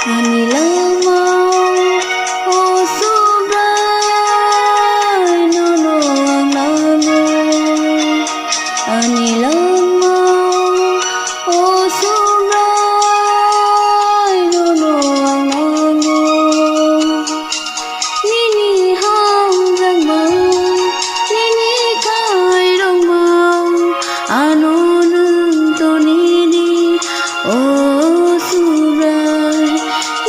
ani langmao o subrai nono ang nango ani langmao o subrai nono ang nango nini hang rang mau nini kai rong mau ano nung to nini o subrai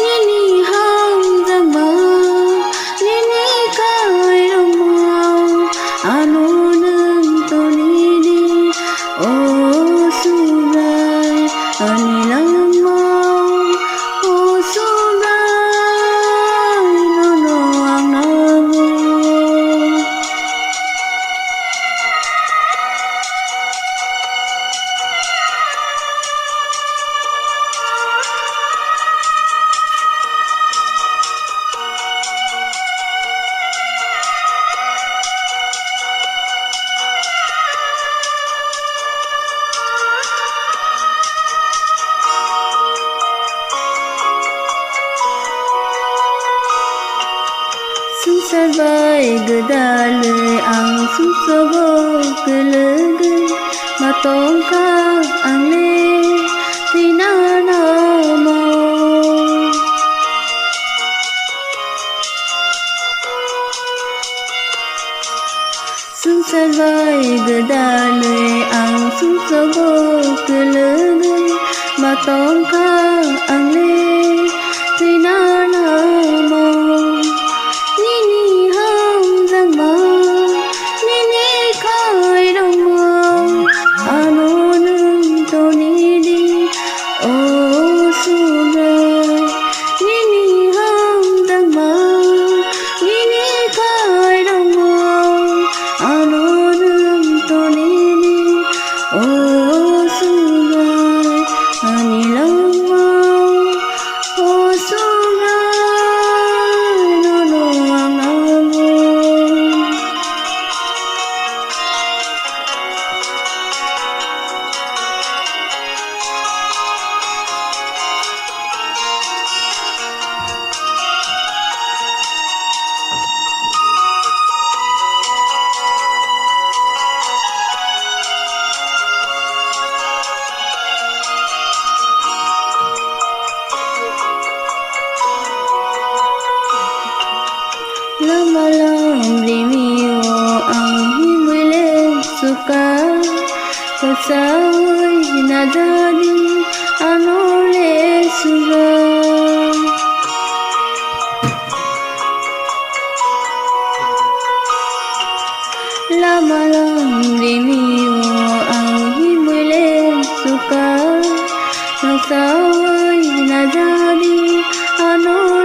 nini hang rang mau nini kai rong mau ano nung to nini o subrai ani langmao o subrai nono ang nango. Subrai gedale ang susogo gelege matongka ang le tinana mo subrai gedale ang susogo gelege matongka ang le tinana mo nini hang rang mau nini kai rong mau ano nung to nini o subrai nini hang rang mau nini kai rong mau ano nung to nini o subrai ani langmao o subrai nono ang nango. Lamalam rimiyo ang himule suka kasaway na jadi ano le suga lamalam rimiyo ang himule suka kasaway na jadi ano